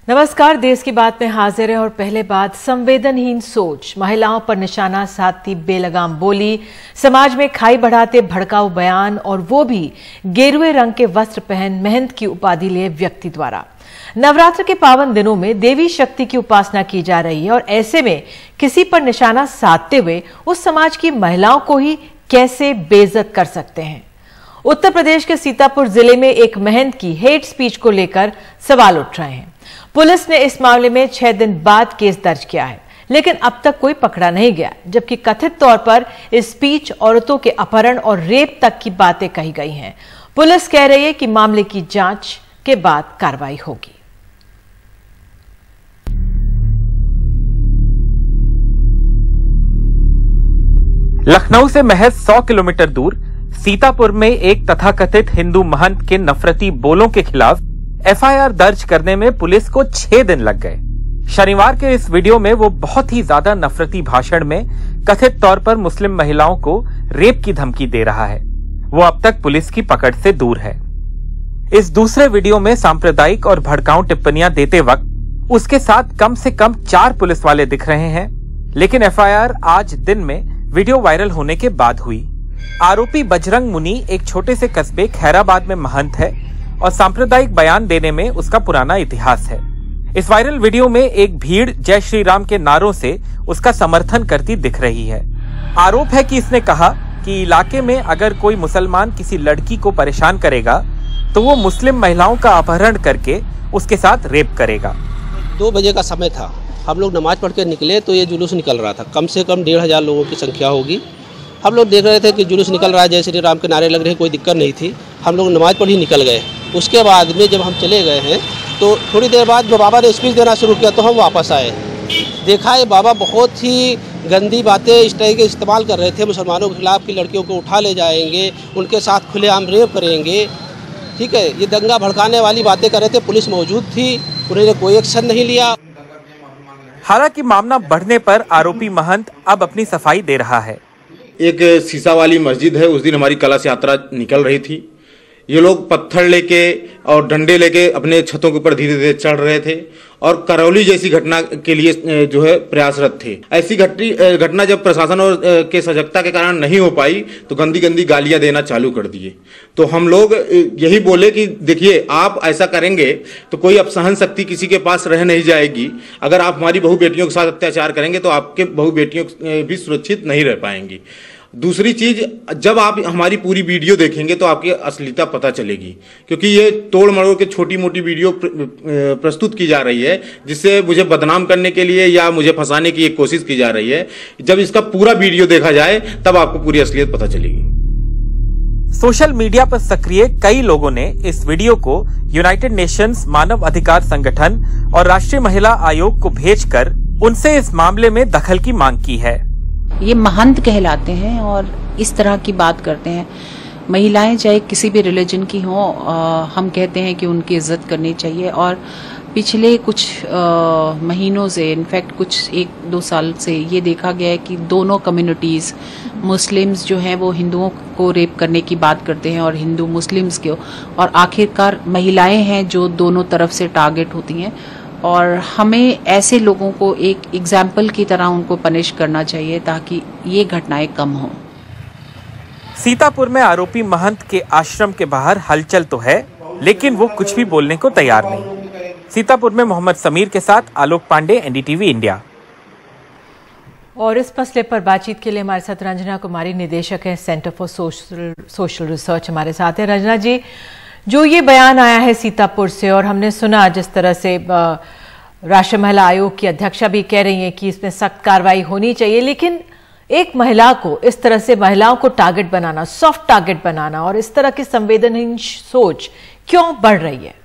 नमस्कार, देश की बात में हाजिर है और पहले बात संवेदनहीन सोच, महिलाओं पर निशाना साधती बेलगाम बोली, समाज में खाई बढ़ाते भड़काऊ बयान और वो भी गेरुए रंग के वस्त्र पहन महंत की उपाधि लिए व्यक्ति द्वारा। नवरात्र के पावन दिनों में देवी शक्ति की उपासना की जा रही है और ऐसे में किसी पर निशाना साधते हुए उस समाज की महिलाओं को ही कैसे बेइज्जत कर सकते हैं। उत्तर प्रदेश के सीतापुर जिले में एक महंत की हेट स्पीच को लेकर सवाल उठ रहे हैं। पुलिस ने इस मामले में 6 दिन बाद केस दर्ज किया है, लेकिन अब तक कोई पकड़ा नहीं गया, जबकि कथित तौर पर इस स्पीच औरतों के अपहरण और रेप तक की बातें कही गई हैं। पुलिस कह रही है कि मामले की जांच के बाद कार्रवाई होगी। लखनऊ से महज 100 किलोमीटर दूर सीतापुर में एक तथाकथित हिंदू महंत के नफरती बोलों के खिलाफ एफआईआर दर्ज करने में पुलिस को 6 दिन लग गए। शनिवार के इस वीडियो में वो बहुत ही ज्यादा नफरती भाषण में कथित तौर पर मुस्लिम महिलाओं को रेप की धमकी दे रहा है। वो अब तक पुलिस की पकड़ से दूर है। इस दूसरे वीडियो में सांप्रदायिक और भड़काऊ टिप्पणियां देते वक्त उसके साथ कम से कम 4 पुलिस वाले दिख रहे हैं, लेकिन एफआईआर आज दिन में वीडियो वायरल होने के बाद हुई। आरोपी बजरंग मुनि एक छोटे से कस्बे खैराबाद में महंत है और सांप्रदायिक बयान देने में उसका पुराना इतिहास है। इस वायरल वीडियो में एक भीड़ जय श्री राम के नारों से उसका समर्थन करती दिख रही है। आरोप है कि इसने कहा कि इलाके में अगर कोई मुसलमान किसी लड़की को परेशान करेगा तो वो मुस्लिम महिलाओं का अपहरण करके उसके साथ रेप करेगा। 2 बजे का समय था, हम लोग नमाज पढ़ के निकले तो ये जुलूस निकल रहा था। कम से कम 1500 लोगों की संख्या होगी। हम लोग देख रहे थे कि जुलूस निकल रहा है, जय श्री राम के नारे लग रहे हैं, कोई दिक्कत नहीं थी। हम लोग नमाज पढ़ ही निकल गए। उसके बाद में जब हम चले गए हैं तो थोड़ी देर बाद जब बाबा ने स्पीच देना शुरू किया तो हम वापस आए। देखा है बाबा बहुत ही गंदी बातें इस तरह के इस्तेमाल कर रहे थे मुसलमानों के खिलाफ कि लड़कियों को उठा ले जाएंगे, उनके साथ खुलेआम रेप करेंगे। ठीक है, ये दंगा भड़काने वाली बातें कर रहे थे। पुलिस मौजूद थी, उन्होंने कोई एक्शन नहीं लिया। हालांकि मामला बढ़ने पर आरोपी महंत अब अपनी सफाई दे रहा है। एक शीशा वाली मस्जिद है, उस दिन हमारी कलश यात्रा निकल रही थी। ये लोग पत्थर लेके और डंडे लेके अपने छतों के ऊपर धीरे धीरे चढ़ रहे थे और करौली जैसी घटना के लिए जो है प्रयासरत थे। ऐसी घटना जब प्रशासन और के सजगता के कारण नहीं हो पाई तो गंदी गंदी गालियां देना चालू कर दिए। तो हम लोग यही बोले कि देखिए, आप ऐसा करेंगे तो कोई अब सहन शक्ति किसी के पास रह नहीं जाएगी। अगर आप हमारी बहू बेटियों के साथ अत्याचार करेंगे तो आपके बहू बेटियों भी सुरक्षित नहीं रह पाएंगी। दूसरी चीज, जब आप हमारी पूरी वीडियो देखेंगे तो आपकी असलियता पता चलेगी, क्योंकि ये तोड़ मरोड़ के छोटी मोटी वीडियो प्रस्तुत की जा रही है जिससे मुझे बदनाम करने के लिए या मुझे फंसाने की एक कोशिश की जा रही है। जब इसका पूरा वीडियो देखा जाए तब आपको पूरी असलियत पता चलेगी। सोशल मीडिया पर सक्रिय कई लोगों ने इस वीडियो को यूनाइटेड नेशंस मानव अधिकार संगठन और राष्ट्रीय महिला आयोग को भेजकर उनसे इस मामले में दखल की मांग की है। ये महंत कहलाते हैं और इस तरह की बात करते हैं। महिलाएं चाहे किसी भी रिलीजन की हों, हम कहते हैं कि उनकी इज्जत करनी चाहिए। और पिछले कुछ महीनों से, इनफैक्ट कुछ 1-2 साल से ये देखा गया है कि दोनों कम्युनिटीज़, मुस्लिम्स जो हैं वो हिंदुओं को रेप करने की बात करते हैं और हिंदू मुस्लिम्स को, और आखिरकार महिलाएं हैं जो दोनों तरफ से टारगेट होती हैं। और हमें ऐसे लोगों को एक एग्जाम्पल की तरह उनको पनिश करना चाहिए ताकि ये घटनाएं कम हों। सीतापुर में आरोपी महंत के आश्रम के बाहर हलचल तो है, लेकिन वो कुछ भी बोलने को तैयार नहीं। सीतापुर में मोहम्मद समीर के साथ आलोक पांडे, एनडीटीवी इंडिया। और इस मसले पर बातचीत के लिए हमारे साथ रंजना कुमारी, निदेशक है सेंटर फॉर सोशल रिसर्च, हमारे साथ है। रंजना जी, जो ये बयान आया है सीतापुर से और हमने सुना जिस तरह से राष्ट्रीय महिला आयोग की अध्यक्षा भी कह रही हैं कि इसमें सख्त कार्रवाई होनी चाहिए, लेकिन एक महिला को इस तरह से महिलाओं को टारगेट बनाना, सॉफ्ट टारगेट बनाना और इस तरह की संवेदनहीन सोच क्यों बढ़ रही है?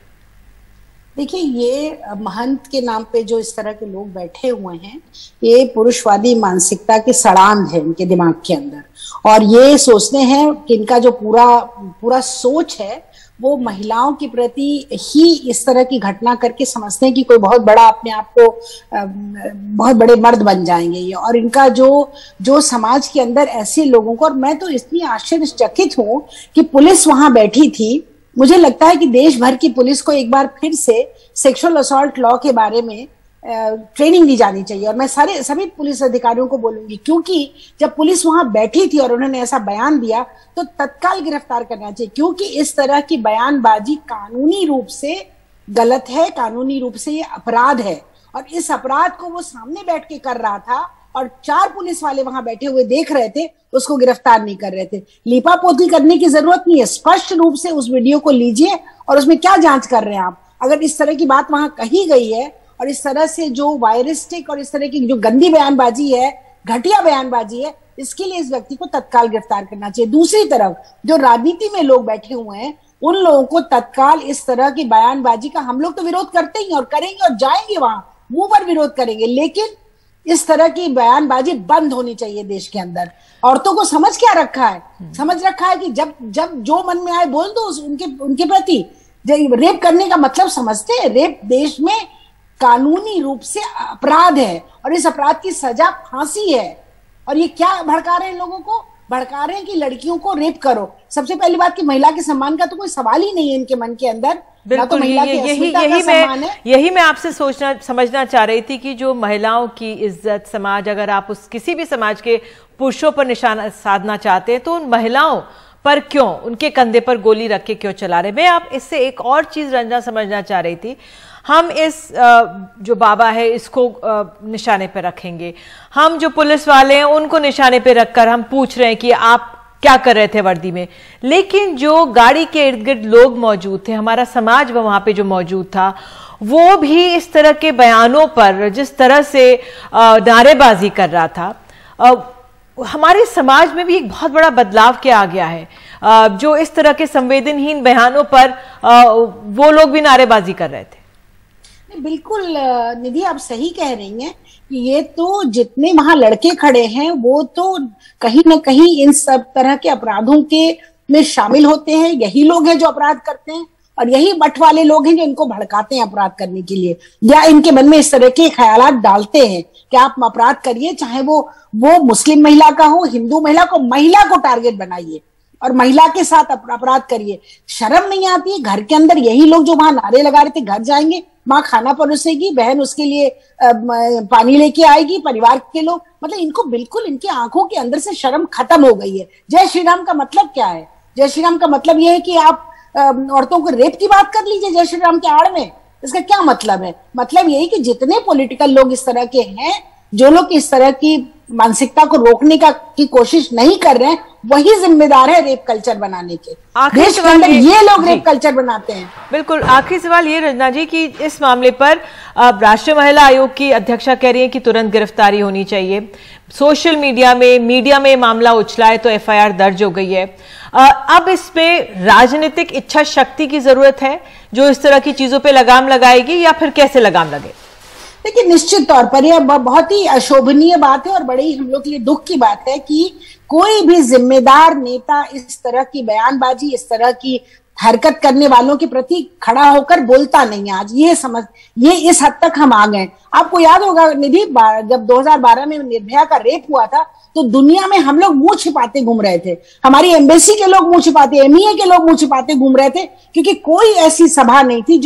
देखिए, ये महंत के नाम पे जो इस तरह के लोग बैठे हुए हैं, ये पुरुषवादी मानसिकता की सड़ांध है इनके दिमाग के अंदर। और ये सोचते हैं कि इनका जो पूरा सोच है वो महिलाओं के प्रति ही इस तरह की घटना करके समझते हैं कि कोई बहुत बड़ा, अपने आप को बहुत बड़े मर्द बन जाएंगे ये। और इनका जो समाज के अंदर ऐसे लोगों को, और मैं तो इतनी आश्चर्यचकित हूं कि पुलिस वहां बैठी थी मुझे लगता है कि देश भर की पुलिस को एक बार फिर से सेक्सुअल असॉल्ट लॉ के बारे में ट्रेनिंग दी जानी चाहिए। और मैं सभी पुलिस अधिकारियों को बोलूंगी, क्योंकि जब पुलिस वहां बैठी थी और उन्होंने ऐसा बयान दिया तो तत्काल गिरफ्तार करना चाहिए, क्योंकि इस तरह की बयानबाजी कानूनी रूप से गलत है, कानूनी रूप से ये अपराध है। और इस अपराध को वो सामने बैठ के कर रहा था और 4 पुलिस वाले वहां बैठे हुए देख रहे थे, उसको गिरफ्तार नहीं कर रहे थे। लीपापोती करने की जरूरत नहीं है, स्पष्ट रूप से उस वीडियो को लीजिए और उसमें क्या जांच कर रहे हैं आप। अगर इस तरह की बात वहां कही गई है और इस तरह से जो वायरिस्टिक और इस तरह की जो गंदी बयानबाजी है, घटिया बयानबाजी है, इसके लिए इस व्यक्ति को तत्काल गिरफ्तार करना चाहिए। दूसरी तरफ जो राजनीति में लोग बैठे हुए हैं, उन लोगों को तत्काल इस तरह की बयानबाजी का हम लोग तो विरोध करते ही और करेंगे और जाएंगे वहां, मुंह पर विरोध करेंगे, लेकिन इस तरह की बयानबाजी बंद होनी चाहिए देश के अंदर। औरतों को समझ क्या रखा है, समझ रखा है कि जब जो मन में आए बोल दो उनके प्रति। रेप करने का मतलब समझते हैं, रेप देश में कानूनी रूप से अपराध है और इस अपराध की सजा फांसी है। और ये क्या भड़का रहे हैं, लोगों को भड़का रहे हैं कि लड़कियों को रेप करो। सबसे पहली बात कि महिला के सम्मान का तो कोई सवाल ही नहीं है इनके मन के अंदर। बिल्कुल, यही मैं आपसे समझना चाह रही थी कि जो महिलाओं की इज्जत, समाज, अगर आप उस किसी भी समाज के पुरुषों पर निशाना साधना चाहते हैं तो उन महिलाओं पर क्यों, उनके कंधे पर गोली रख के क्यों चला रहे। मैं आप इससे एक और चीज रंजना समझना चाह रही थी। हम इस जो बाबा है इसको निशाने पे रखेंगे, हम जो पुलिस वाले हैं उनको निशाने पे रखकर हम पूछ रहे हैं कि आप क्या कर रहे थे वर्दी में, लेकिन जो गाड़ी के इर्द गिर्द लोग मौजूद थे, हमारा समाज वहां पे जो मौजूद था, वो भी इस तरह के बयानों पर जिस तरह से नारेबाजी कर रहा था, हमारे समाज में भी एक बहुत बड़ा बदलाव क्या आ गया है। जो इस तरह के संवेदनहीन बयानों पर वो लोग भी नारेबाजी कर रहे थे। बिल्कुल निधि, आप सही कह रही हैं कि ये तो जितने वहां लड़के खड़े हैं वो तो कहीं ना कहीं इन सब तरह के अपराधों के में शामिल होते हैं। यही लोग हैं जो अपराध करते हैं और यही मठ वाले लोग हैं जो इनको भड़काते हैं अपराध करने के लिए, या इनके मन में इस तरह के ख्यालात डालते हैं कि आप अपराध करिए, चाहे वो मुस्लिम महिला का हो, हिंदू महिला को टारगेट बनाइए और महिला के साथ अपराध करिए। शर्म नहीं आती है? घर के अंदर यही लोग जो वहां नारे लगा रहे थे, घर जाएंगे, माँ खाना परोसेगी, बहन उसके लिए पानी लेके आएगी, परिवार के लोग, मतलब इनको बिल्कुल इनकी आंखों के अंदर से शर्म खत्म हो गई है। जय श्री राम का मतलब क्या है? जय श्री राम का मतलब यह है कि आप औरतों को रेप की बात कर लीजिए जय श्री राम के आड़ में। इसका क्या मतलब है? मतलब यही कि जितने पॉलिटिकल लोग इस तरह के हैं, जो लोग इस तरह की मानसिकता को रोकने की कोशिश नहीं कर रहे हैं, वही जिम्मेदार है रेप कल्चर बनाने के। देश के अंदर ये लोग रेप कल्चर बनाते हैं। बिल्कुल, आखिरी सवाल ये रंजना जी कि इस मामले पर राष्ट्रीय महिला आयोग की अध्यक्षा कह रही है कि तुरंत गिरफ्तारी होनी चाहिए। सोशल मीडिया में मामला उछला है तो एफआईआर दर्ज हो गई है। अब इसमें राजनीतिक इच्छा शक्ति की जरूरत है जो इस तरह की चीजों पे लगाम लगाएगी, या फिर कैसे लगाम लगे? देखिए, निश्चित तौर पर यह बहुत ही अशोभनीय बात है और बड़ी ही हम लोग के लिए दुख की बात है कि कोई भी जिम्मेदार नेता इस तरह की बयानबाजी, इस तरह की हरकत करने वालों के प्रति खड़ा होकर बोलता नहीं है। आज ये इस हद तक हम आ गए। आपको याद होगा निधि, जब 2012 में निर्भया का रेप हुआ था तो दुनिया में हम लोग मुंह छिपाते घूम रहे थे, हमारी एम्बेसी के लोग मुंह छिपाते, एमईए के लोग मुंह छिपाते घूम रहे थे, क्योंकि कोई ऐसी सभा नहीं थी,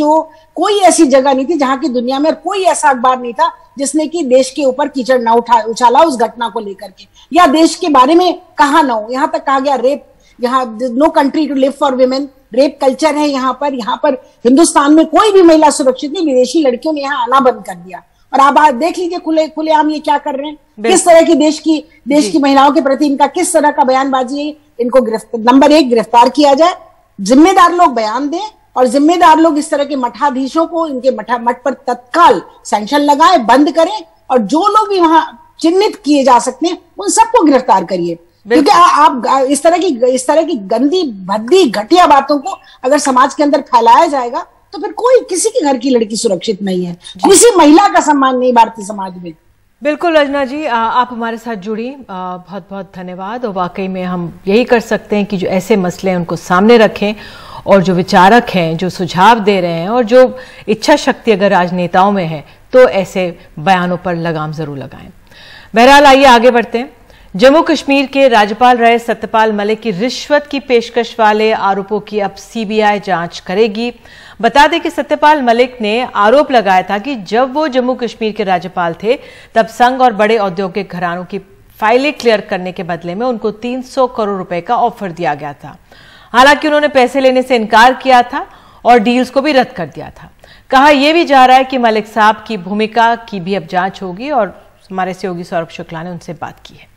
कोई ऐसी जगह नहीं थी जहां की दुनिया में, और कोई ऐसा अखबार नहीं था जिसने कि देश के ऊपर कीचड़ ना उछाला उस घटना को लेकर के, या देश के बारे में कहा ना हो। यहाँ तक कहा गया रेप, यहाँ no country to live for women, rape culture है यहाँ पर हिंदुस्तान में कोई भी महिला सुरक्षित नहीं, विदेशी लड़कियों ने यहाँ आना बंद कर दिया। और आप देख लीजिए खुलेआम ये क्या कर रहे हैं, किस तरह की देश की महिलाओं के प्रति इनका किस तरह का बयानबाजी है। इनको नंबर 1 गिरफ्तार किया जाए, जिम्मेदार लोग बयान दें और जिम्मेदार लोग इस तरह के मठाधीशों को इनके मठ पर तत्काल सैंक्शन लगाए, बंद करें, और जो लोग भी वहां चिन्हित किए जा सकते हैं उन सबको गिरफ्तार करिए। क्योंकि आप इस तरह की गंदी भद्दी घटिया बातों को अगर समाज के अंदर फैलाया जाएगा तो फिर किसी के घर की लड़की सुरक्षित नहीं है, किसी महिला का सम्मान नहीं भारतीय समाज में। बिल्कुल रंजना जी, आप हमारे साथ जुड़ी, बहुत बहुत धन्यवाद। और वाकई में हम यही कर सकते हैं कि जो ऐसे मसले हैं उनको सामने रखें और जो विचारक हैं, जो सुझाव दे रहे हैं और जो इच्छा शक्ति अगर राजनेताओं में है तो ऐसे बयानों पर लगाम जरूर लगाएं। बहरहाल आइए आगे बढ़ते हैं। जम्मू कश्मीर के राज्यपाल रहे सत्यपाल मलिक की रिश्वत की पेशकश वाले आरोपों की अब सीबीआई जांच करेगी। बता दें कि सत्यपाल मलिक ने आरोप लगाया था कि जब वो जम्मू कश्मीर के राज्यपाल थे तब संघ और बड़े औद्योगिक घरानों की फाइलें क्लियर करने के बदले में उनको 300 करोड़ रुपए का ऑफर दिया गया था। हालांकि उन्होंने पैसे लेने से इनकार किया था और डील्स को भी रद्द कर दिया था। कहा यह भी जा रहा है कि मलिक साहब की भूमिका की भी अब जांच होगी और हमारे सहयोगी सौरभ शुक्ला ने उनसे बात की है।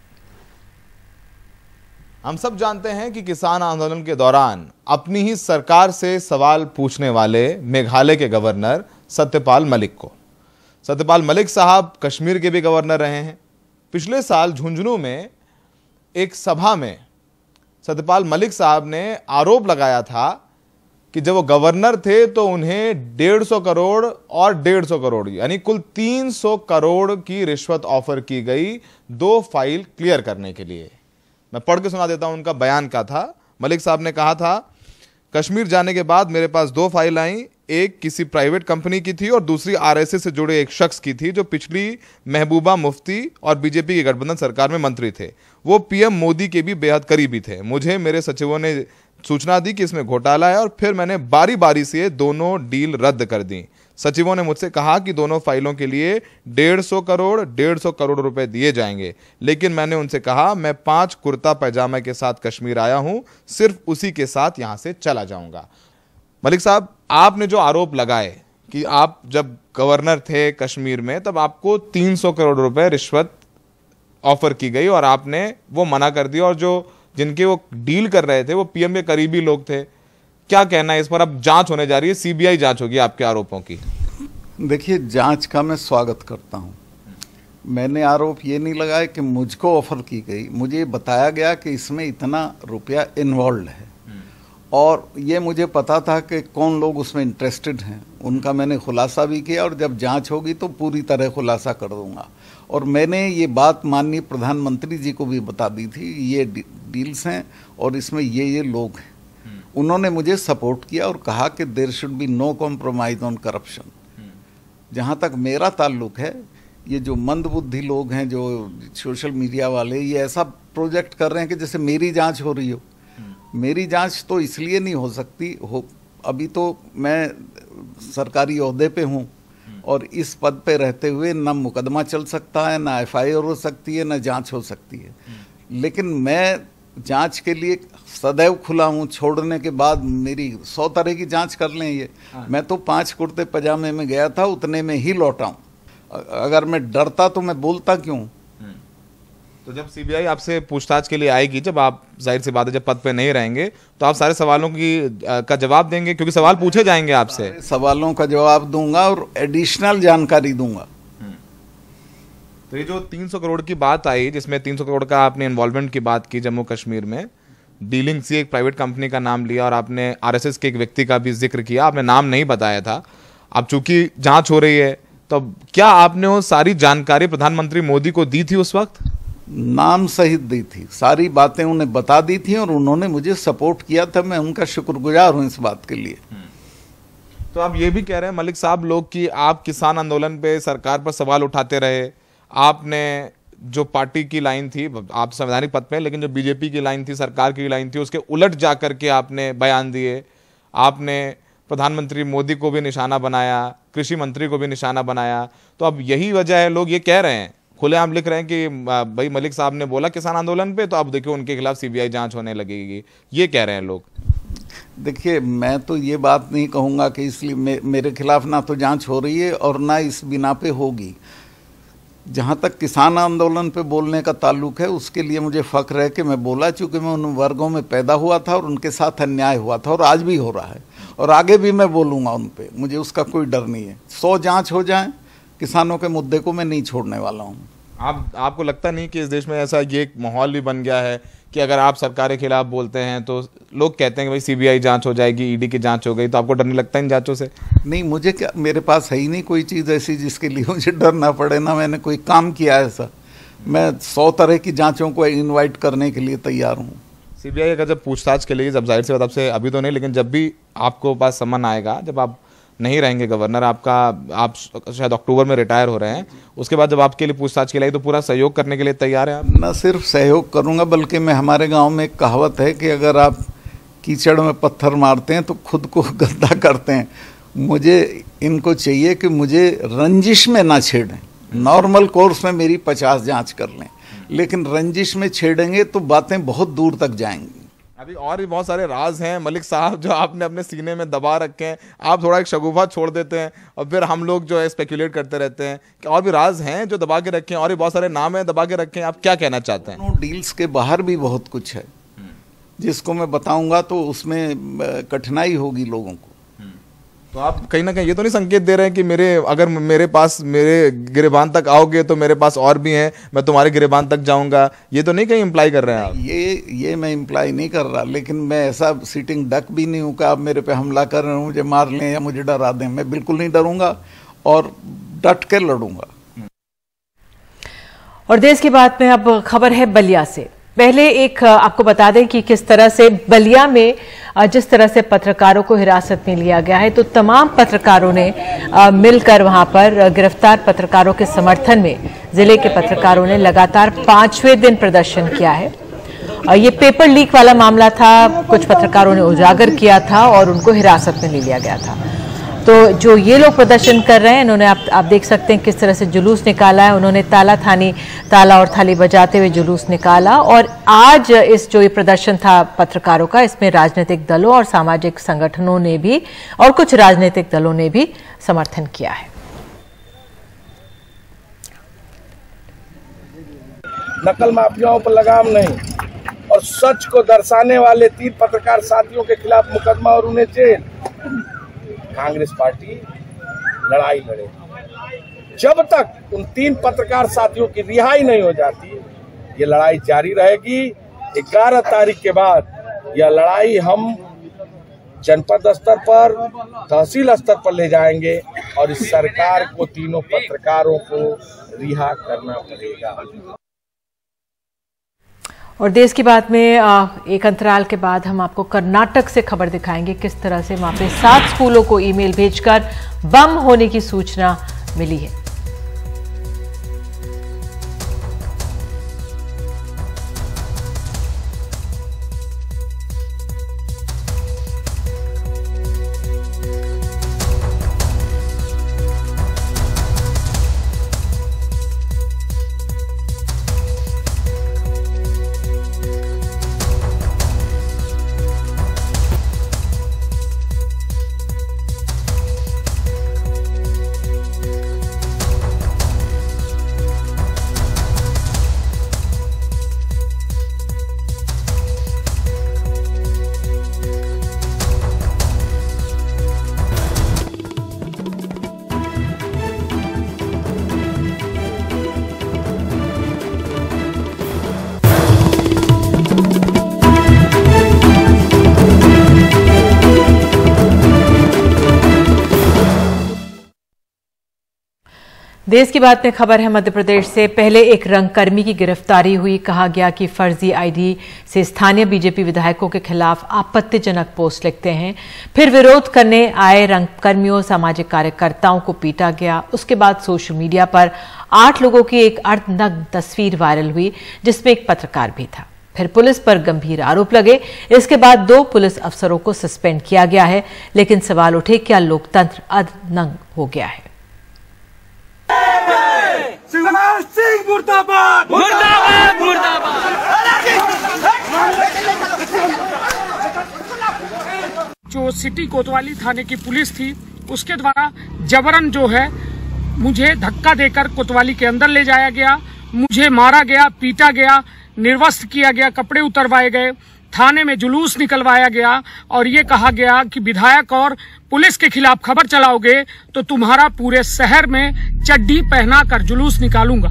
हम सब जानते हैं कि किसान आंदोलन के दौरान अपनी ही सरकार से सवाल पूछने वाले मेघालय के गवर्नर सत्यपाल मलिक साहब कश्मीर के भी गवर्नर रहे हैं। पिछले साल झुंझुनू में एक सभा में सत्यपाल मलिक साहब ने आरोप लगाया था कि जब वो गवर्नर थे तो उन्हें 150 करोड़ और 150 करोड़ यानी कुल 300 करोड़ की रिश्वत ऑफर की गई 2 फाइल क्लियर करने के लिए। मैं पढ़ के सुना देता हूं उनका बयान क्या था। मलिक साहब ने कहा था, कश्मीर जाने के बाद मेरे पास 2 फाइल आई, एक किसी प्राइवेट कंपनी की थी और दूसरी आरएसएस से जुड़े एक शख्स की थी जो पिछली महबूबा मुफ्ती और बीजेपी की गठबंधन सरकार में मंत्री थे। वो पीएम मोदी के भी बेहद करीबी थे। मुझे मेरे सचिवों ने सूचना दी कि इसमें घोटाला है और फिर मैंने बारी बारी से दोनों डील रद्द कर दी। सचिवों ने मुझसे कहा कि दोनों फाइलों के लिए 150 करोड़ रुपए दिए जाएंगे, लेकिन मैंने उनसे कहा मैं 5 कुर्ता पैजामा के साथ कश्मीर आया हूं, सिर्फ उसी के साथ यहां से चला जाऊंगा। मलिक साहब, आपने जो आरोप लगाए कि आप जब गवर्नर थे कश्मीर में तब आपको 300 करोड़ रुपए रिश्वत ऑफर की गई और आपने वो मना कर दिया और जो जिनके वो डील कर रहे थे वो पीएम के करीबी लोग थे। क्या कहना है इस पर? अब जांच होने जा रही है, सीबीआई जांच होगी आपके आरोपों की। देखिए, जांच का मैं स्वागत करता हूं। मैंने आरोप ये नहीं लगाया कि मुझको ऑफर की गई, मुझे बताया गया कि इसमें इतना रुपया इन्वॉल्व है और ये मुझे पता था कि कौन लोग उसमें इंटरेस्टेड हैं। उनका मैंने खुलासा भी किया और जब जांच होगी तो पूरी तरह खुलासा कर दूंगा। और मैंने ये बात माननीय प्रधानमंत्री जी को भी बता दी थी, ये डील्स हैं और इसमें ये लोग हैं। उन्होंने मुझे सपोर्ट किया और कहा कि there should be no compromise on corruption. जहाँ तक मेरा ताल्लुक है, ये जो मंदबुद्धि लोग हैं, जो सोशल मीडिया वाले, ये ऐसा प्रोजेक्ट कर रहे हैं कि जैसे मेरी जांच हो रही हो। मेरी जांच तो इसलिए नहीं हो सकती अभी तो मैं सरकारी ओहदे पे हूँ और इस पद पे रहते हुए ना मुकदमा चल सकता है, ना एफआईआर हो सकती है, ना जांच हो सकती है। लेकिन मैं जांच के लिए सदैव खुला हूँ। छोड़ने के बाद मेरी 100 तरह की जांच कर लें ये। मैं तो 5 कुर्ते पजामे में गया था, उतने में ही लौटा हूँ। अगर मैं डरता तो मैं बोलता क्यों? तो जब सीबीआई आपसे पूछताछ के लिए आएगी, जब आप जाहिर सी बात है जब पद पे नहीं रहेंगे तो आप सारे सवालों का जवाब देंगे, क्योंकि सवाल पूछे जाएंगे आपसे। सवालों का जवाब दूंगा और एडिशनल जानकारी दूंगा। तो ये जो 300 करोड़ की बात आई, जिसमें 300 करोड़ का आपने इन्वॉल्वमेंट की बात की जम्मू कश्मीर में, डीलिंग से एक प्राइवेट कंपनी का नाम लिया और आपने आरएसएस के एक व्यक्ति का भी जिक्र किया, आपने नाम नहीं बताया था। अब चूंकि जांच हो रही है तो क्या आपने वो सारी जानकारी प्रधानमंत्री मोदी को दी थी? उस वक्त नाम सहित दी थी, सारी बातें उन्हें बता दी थी और उन्होंने मुझे सपोर्ट किया था। मैं उनका शुक्रगुजार हूं इस बात के लिए। तो आप ये भी कह रहे हैं मलिक साहब लोग कि आप किसान आंदोलन पे सरकार पर सवाल उठाते रहे, आपने जो पार्टी की लाइन थी, आप संवैधानिक पद पे, लेकिन जो बीजेपी की लाइन थी, सरकार की लाइन थी, उसके उलट जाकर के आपने बयान दिए। आपने प्रधानमंत्री मोदी को भी निशाना बनाया, कृषि मंत्री को भी निशाना बनाया। तो अब यही वजह है, लोग ये कह रहे हैं, खुलेआम लिख रहे हैं कि भाई मलिक साहब ने बोला किसान आंदोलन पे, तो अब देखिए उनके खिलाफ सीबीआई जांच होने लगेगी, ये कह रहे हैं लोग। देखिए, मैं तो ये बात नहीं कहूँगा कि इसलिए मेरे खिलाफ ना तो जांच हो रही है और ना इस बिना पे होगी। जहाँ तक किसान आंदोलन पे बोलने का ताल्लुक है, उसके लिए मुझे फ़ख्र है कि मैं बोला, चूँकि मैं उन वर्गों में पैदा हुआ था और उनके साथ अन्याय हुआ था और आज भी हो रहा है और आगे भी मैं बोलूँगा उन पे। मुझे उसका कोई डर नहीं है। 100 जांच हो जाए, किसानों के मुद्दे को मैं नहीं छोड़ने वाला हूँ। आपको लगता नहीं कि इस देश में ऐसा ये एक माहौल भी बन गया है कि अगर आप सरकार के खिलाफ बोलते हैं तो लोग कहते हैं कि भाई सीबीआई जांच हो जाएगी, ईडी की जांच हो गई, तो आपको डर नहीं लगता इन जांचों से? नहीं, मुझे क्या, मेरे पास है ही नहीं कोई चीज़ ऐसी जिसके लिए मुझे डरना पड़े, ना मैंने कोई काम किया ऐसा। मैं 100 तरह की जांचों को इनवाइट करने के लिए तैयार हूँ। सीबीआई अगर जब पूछताछ के लिए, जब जाहिर सी बात आपसे अभी तो नहीं, लेकिन जब भी आपको पास सम्मन आएगा, जब आप नहीं रहेंगे गवर्नर, आप शायद अक्टूबर में रिटायर हो रहे हैं, उसके बाद जब आपके लिए पूछताछ की जाएगी तो पूरा सहयोग करने के लिए तैयार हैं आप? न सिर्फ सहयोग करूंगा, बल्कि मैं, हमारे गांव में एक कहावत है कि अगर आप कीचड़ में पत्थर मारते हैं तो खुद को गंदा करते हैं। मुझे इनको चाहिए कि मुझे रंजिश में ना छेड़ें। नॉर्मल कोर्स में मेरी 50 जांच कर लें, लेकिन रंजिश में छेड़ेंगे तो बातें बहुत दूर तक जाएंगी। अभी और भी बहुत सारे राज हैं मलिक साहब जो आपने अपने सीने में दबा रखे हैं। आप थोड़ा एक शगुफा छोड़ देते हैं और फिर हम लोग जो है स्पेकुलेट करते रहते हैं कि और भी राज हैं जो दबा के रखे हैं, और भी बहुत सारे नाम हैं दबा के रखे हैं। आप क्या कहना चाहते हैं? डील्स के बाहर भी बहुत कुछ है जिसको मैं बताऊंगा तो उसमें कठिनाई होगी लोगों को। तो आप कहीं ना कहीं ये तो नहीं संकेत दे रहे हैं कि अगर मेरे पास मेरे गिरेबान तक आओगे तो मेरे पास और भी हैं, मैं तुम्हारे गिरेबान तक जाऊंगा, ये तो नहीं कहीं इम्प्लाई कर रहे हैं आप? ये मैं इम्प्लाई नहीं कर रहा, लेकिन मैं ऐसा सिटिंग डक भी नहीं हूँ कि आप मेरे पे हमला कर रहे हो, मुझे मार लें या मुझे डरा दें। मैं बिल्कुल नहीं डरूंगा और डट के लड़ूंगा। और देश की बात में अब खबर है बलिया से। पहले एक आपको बता दें कि किस तरह से बलिया में जिस तरह से पत्रकारों को हिरासत में लिया गया है, तो तमाम पत्रकारों ने मिलकर वहां पर गिरफ्तार पत्रकारों के समर्थन में जिले के पत्रकारों ने लगातार 5वें दिन प्रदर्शन किया है। ये पेपर लीक वाला मामला था, कुछ पत्रकारों ने उजागर किया था और उनको हिरासत में ले लिया गया था। तो जो ये लोग प्रदर्शन कर रहे हैं, इन्होंने आप देख सकते हैं किस तरह से जुलूस निकाला है। उन्होंने ताला और थाली बजाते हुए जुलूस निकाला। और आज इस जो ये प्रदर्शन था पत्रकारों का, इसमें राजनीतिक दलों और सामाजिक संगठनों ने भी और कुछ राजनीतिक दलों ने भी समर्थन किया है। नकल माफियाओं पर लगाम नहीं और सच को दर्शाने वाले 3 पत्रकार साथियों के खिलाफ मुकदमा और उन्हें जेल। कांग्रेस पार्टी लड़ाई लड़ेगी जब तक उन 3 पत्रकार साथियों की रिहाई नहीं हो जाती। ये लड़ाई जारी रहेगी। 11 तारीख के बाद यह लड़ाई हम जनपद स्तर पर, तहसील स्तर पर ले जाएंगे और इस सरकार को, तीनों पत्रकारों को रिहा करना पड़ेगा। और देश की बात में एक अंतराल के बाद हम आपको कर्नाटक से खबर दिखाएंगे, किस तरह से वहां पे 7 स्कूलों को ईमेल भेजकर बम होने की सूचना मिली है। देश की बात में खबर है मध्य प्रदेश से। पहले एक रंगकर्मी की गिरफ्तारी हुई। कहा गया कि फर्जी आईडी से स्थानीय बीजेपी विधायकों के खिलाफ आपत्तिजनक पोस्ट लिखते हैं। फिर विरोध करने आए रंगकर्मियों, सामाजिक कार्यकर्ताओं को पीटा गया। उसके बाद सोशल मीडिया पर 8 लोगों की एक अर्धनग्न तस्वीर वायरल हुई, जिसमें एक पत्रकार भी था। फिर पुलिस पर गंभीर आरोप लगे। इसके बाद 2 पुलिस अफसरों को सस्पेंड किया गया है। लेकिन सवाल उठे, क्या लोकतंत्र अर्धनग्न हो गया है? सिंह मुर्दाबाद, मुर्दाबाद, मुर्दाबाद। जो सिटी कोतवाली थाने की पुलिस थी, उसके द्वारा जबरन जो है मुझे धक्का देकर कोतवाली के अंदर ले जाया गया। मुझे मारा गया, पीटा गया, निर्वस्त्र किया गया, कपड़े उतरवाए गए, थाने में जुलूस निकलवाया गया और ये कहा गया कि विधायक और पुलिस के खिलाफ खबर चलाओगे तो तुम्हारा पूरे शहर में चड्डी पहनाकर जुलूस निकालूंगा।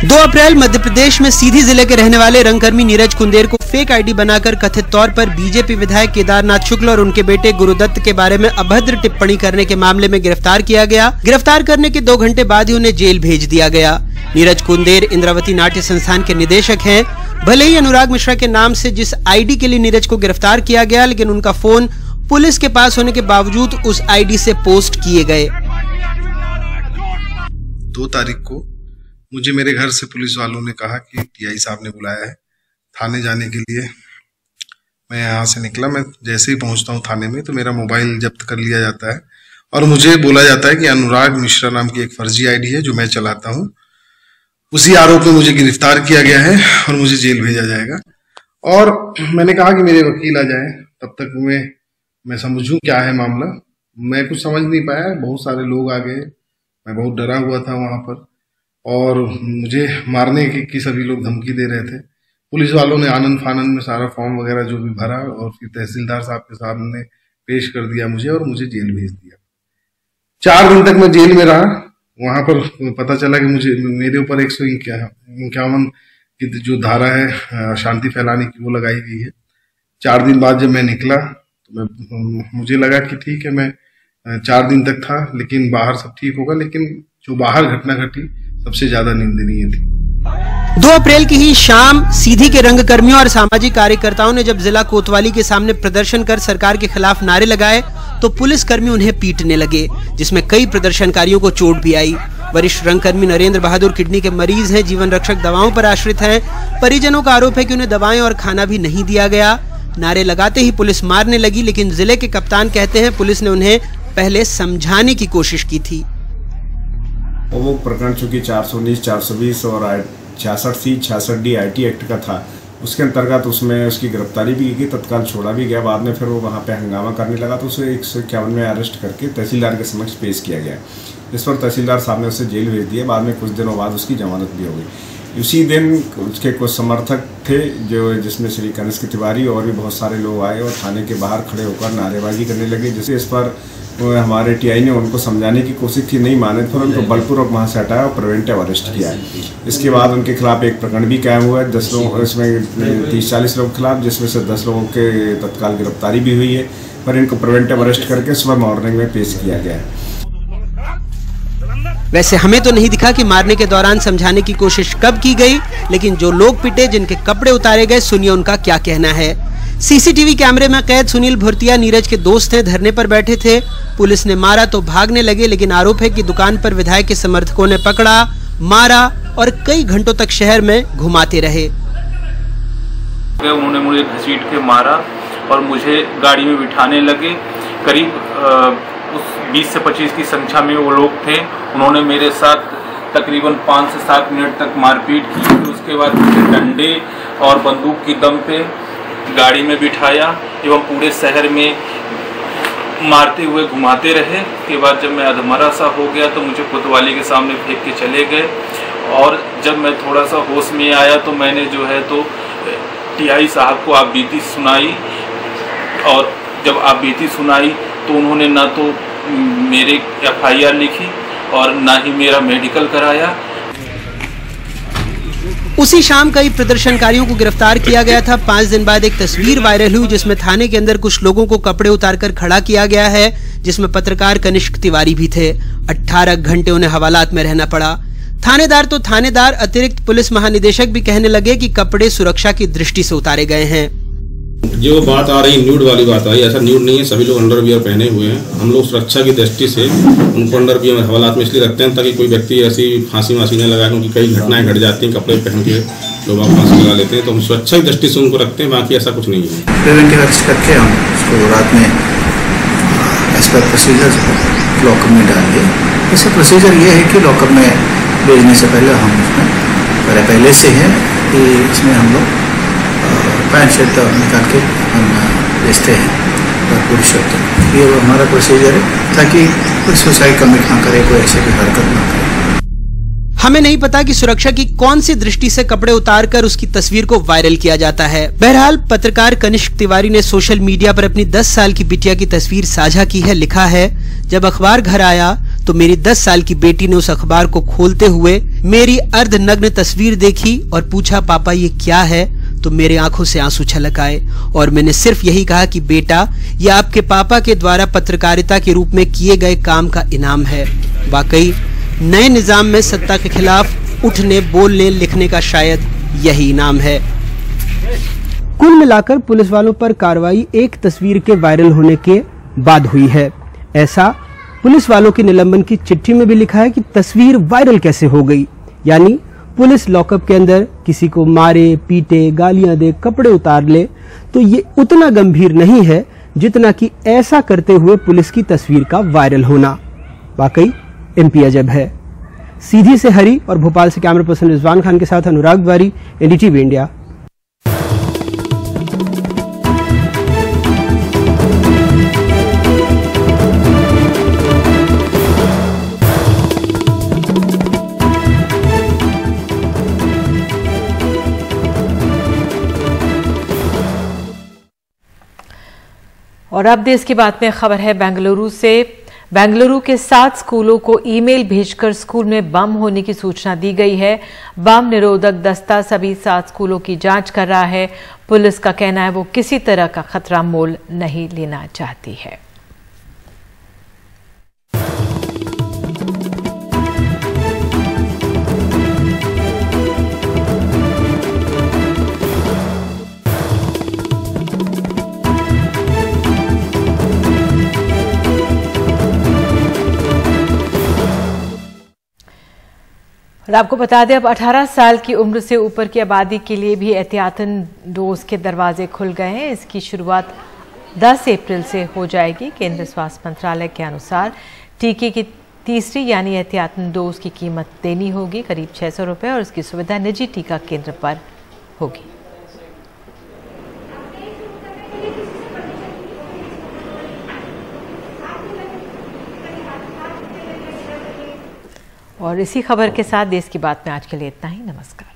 2 अप्रैल मध्य प्रदेश में सीधी जिले के रहने वाले रंगकर्मी नीरज कुंदेर को फेक आईडी बनाकर कथित तौर पर बीजेपी विधायक केदारनाथ शुक्ल और उनके बेटे गुरुदत्त के बारे में अभद्र टिप्पणी करने के मामले में गिरफ्तार किया गया। गिरफ्तार करने के 2 घंटे बाद ही उन्हें जेल भेज दिया गया। नीरज कुंदेर इंद्रावती नाट्य संस्थान के निदेशक हैं। भले ही अनुराग मिश्रा के नाम से जिस आईडी के लिए नीरज को गिरफ्तार किया गया, लेकिन उनका फोन पुलिस के पास होने के बावजूद उस आईडी से पोस्ट किए गए। 2 तारीख को मुझे मेरे घर से पुलिस वालों ने कहा कि टीआई साहब ने बुलाया है थाने जाने के लिए। मैं यहाँ से निकला, मैं जैसे ही पहुँचता हूँ थाने में तो मेरा मोबाइल जब्त कर लिया जाता है और मुझे बोला जाता है कि अनुराग मिश्रा नाम की एक फर्जी आईडी है जो मैं चलाता हूँ, उसी आरोप में मुझे गिरफ्तार किया गया है और मुझे जेल भेजा जाएगा। और मैंने कहा कि मेरे वकील आ जाए तब तक मैं समझूं क्या है मामला। मैं कुछ समझ नहीं पाया, बहुत सारे लोग आ गए, मैं बहुत डरा हुआ था वहां पर और मुझे मारने की सभी लोग धमकी दे रहे थे। पुलिस वालों ने आनंद फानंद में सारा फॉर्म वगैरह जो भी भरा और फिर तहसीलदार साहब के सामने पेश कर दिया मुझे और मुझे जेल भेज दिया। 4 दिन तक मैं जेल में रहा। वहां पर पता चला कि मेरे ऊपर 151 की जो धारा है शांति फैलाने की वो लगाई गई है। 4 दिन बाद जब मैं निकला तो मुझे लगा कि ठीक है, मैं 4 दिन तक था लेकिन बाहर सब ठीक होगा, लेकिन जो बाहर घटना घटी सबसे ज्यादा निंदनीय थी। 2 अप्रैल की ही शाम सीधी के रंगकर्मियों और सामाजिक कार्यकर्ताओं ने जब जिला कोतवाली के सामने प्रदर्शन कर सरकार के खिलाफ नारे लगाए तो पुलिसकर्मी उन्हें पीटने लगे, जिसमें कई प्रदर्शनकारियों को चोट भी आई। वरिष्ठ रंगकर्मी नरेंद्र बहादुर किडनी के मरीज हैं, जीवन रक्षक दवाओं पर आश्रित हैं। परिजनों का आरोप है कि उन्हें दवाएं और खाना भी नहीं दिया गया। नारे लगाते ही पुलिस मारने लगी, लेकिन जिले के कप्तान कहते हैं पुलिस ने उन्हें पहले समझाने की कोशिश की थी। वो प्रकरण चूंकि 419, 420 और 66C, 66D IT एक्ट का था, उसके अंतर्गत उसमें उसकी गिरफ्तारी भी की, तत्काल छोड़ा भी गया। बाद में फिर वो वहाँ पे हंगामा करने लगा तो उसे 151 में अरेस्ट करके तहसीलदार के समक्ष पेश किया गया, जिस पर तहसीलदार साहब ने उसे जेल भेज दिया। बाद में कुछ दिनों बाद उसकी जमानत भी हो गई। उसी दिन उसके कुछ समर्थक थे जिसमें श्री कनिष्क तिवारी और भी बहुत सारे लोग आए और थाने के बाहर खड़े होकर नारेबाजी करने लगे, जिससे इस पर हमारे टीआई ने उनको समझाने की कोशिश की, नहीं माने तो उनको बलपूर्वक वहाँ से हटाया और प्रिवेंटिव अरेस्ट किया है। इसके बाद उनके खिलाफ एक प्रकरण भी कायम हुआ है 10 लोग, इसमें 30-40 लोगों के खिलाफ, जिसमें से 10 लोगों के तत्काल गिरफ्तारी भी हुई है, पर इनको प्रिवेंटिव अरेस्ट करके सुबह मॉर्निंग में पेश किया गया है। वैसे हमें तो नहीं दिखा कि मारने के दौरान समझाने की कोशिश कब की गई, लेकिन जो लोग पिटे, जिनके कपड़े उतारे गए, सुनिए उनका क्या कहना है। सीसीटीवी कैमरे में कैद सुनील भुरतिया नीरज के दोस्त हैं, धरने पर बैठे थे। पुलिस ने मारा तो भागने लगे, लेकिन आरोप है कि दुकान पर विधायक के समर्थकों ने पकड़ा, मारा और कई घंटों तक शहर में घुमाते रहे। उन्होंने मुझे घसीट के मारा और मुझे गाड़ी में बिठाने लगे। करीब उस 20 से 25 की संख्या में वो लोग थे। उन्होंने मेरे साथ तकरीबन 5 से 7 मिनट तक मारपीट की। उसके बाद मुझे डंडे और बंदूक की दम पे गाड़ी में बिठाया एवं पूरे शहर में मारते हुए घुमाते रहे। के बाद जब मैं अधमरा सा हो गया तो मुझे कोतवाली के सामने फेंक के चले गए और जब मैं थोड़ा सा होश में आया तो मैंने जो है तो टीआई साहब को आप बीती सुनाई और जब आप बीती सुनाई तो उन्होंने ना तो मेरे FIR लिखी और ना ही मेरा मेडिकल कराया। उसी शाम कई प्रदर्शनकारियों को गिरफ्तार किया गया था। 5 दिन बाद एक तस्वीर वायरल हुई जिसमें थाने के अंदर कुछ लोगों को कपड़े उतारकर खड़ा किया गया है, जिसमें पत्रकार कनिष्क तिवारी भी थे। 18 घंटे उन्हें हवालात में रहना पड़ा। थानेदार तो थानेदार, अतिरिक्त पुलिस महानिदेशक भी कहने लगे कि कपड़े सुरक्षा की दृष्टि से उतारे गए हैं। जो बात आ रही न्यूड वाली बात आई, ऐसा न्यूड नहीं है, सभी लोग अंडरवियर पहने हुए हैं। हम लोग सुरक्षा की दृष्टि से उनको अंडरवियर हवालात में इसलिए रखते हैं ताकि कोई व्यक्ति ऐसी फांसी न लगाए, क्योंकि कई घटनाएं घट जाती हैं कपड़े पहन के लोग फांसी लगा लेते हैं, तो हम सुरक्षा की दृष्टि से उनको रखते हैं, बाकी ऐसा कुछ नहीं है। प्रिवेंटिव अरेस्ट करके हम उसको रात में एज पर प्रोसीजर लॉकअप में डाल दिए। इसका प्रोसीजर ये है कि लॉकअप में भेजने से पहले हम उसमें पहले से है कि इसमें हम लोग पैंट शर्ट निकाल के हम बेचते हैं पूरी शर्ट। ये हमारा प्रोसीजर है ताकि कोई सुसाइड कमिट ना करे, कोई ऐसे की हरकत ना करे। हमें नहीं पता कि सुरक्षा की कौन सी दृष्टि से कपड़े उतारकर उसकी तस्वीर को वायरल किया जाता है। बहरहाल पत्रकार कनिष्क तिवारी ने सोशल मीडिया पर अपनी 10 साल की बिटिया की तस्वीर साझा की है। लिखा है, जब अखबार घर आया तो मेरी 10 साल की बेटी ने उस अखबार को खोलते हुए मेरी अर्धनग्न तस्वीर देखी और पूछा, पापा ये क्या है? तो मेरे आंखों से आंसू छलक आए और मैंने सिर्फ यही कहा कि बेटा, यह आपके पापा के द्वारा पत्रकारिता के रूप में किए गए काम का इनाम है। वाकई नए निजाम में सत्ता के खिलाफ उठने, बोलने, लिखने का शायद यही इनाम है। कुल मिलाकर पुलिस वालों पर कार्रवाई एक तस्वीर के वायरल होने के बाद हुई है। ऐसा पुलिस वालों की निलंबन की चिट्ठी में भी लिखा है कि तस्वीर वायरल कैसे हो गई, यानी पुलिस लॉकअप के अंदर किसी को मारे, पीटे, गालियां दे, कपड़े उतार ले तो ये उतना गंभीर नहीं है जितना कि ऐसा करते हुए पुलिस की तस्वीर का वायरल होना। वाकई एमपी अजब है। सीधी से हरी और भोपाल से कैमरा पर्सन रिजवान खान के साथ अनुराग वारी, एनडीटीवी इंडिया। और अब देश की बात में खबर है बेंगलुरु से। बेंगलुरु के 7 स्कूलों को ईमेल भेजकर स्कूल में बम होने की सूचना दी गई है। बम निरोधक दस्ता सभी 7 स्कूलों की जांच कर रहा है। पुलिस का कहना है वो किसी तरह का खतरा मोल नहीं लेना चाहती है। और आपको बता दें अब 18 साल की उम्र से ऊपर की आबादी के लिए भी एहतियातन डोज के दरवाजे खुल गए हैं। इसकी शुरुआत 10 अप्रैल से हो जाएगी। केंद्रीय स्वास्थ्य मंत्रालय के अनुसार टीके की तीसरी यानी एहतियातन डोज की कीमत देनी होगी करीब 600 रुपये और इसकी सुविधा निजी टीका केंद्र पर होगी। और इसी खबर के साथ देश की बात में आज के लिए इतना ही। नमस्कार।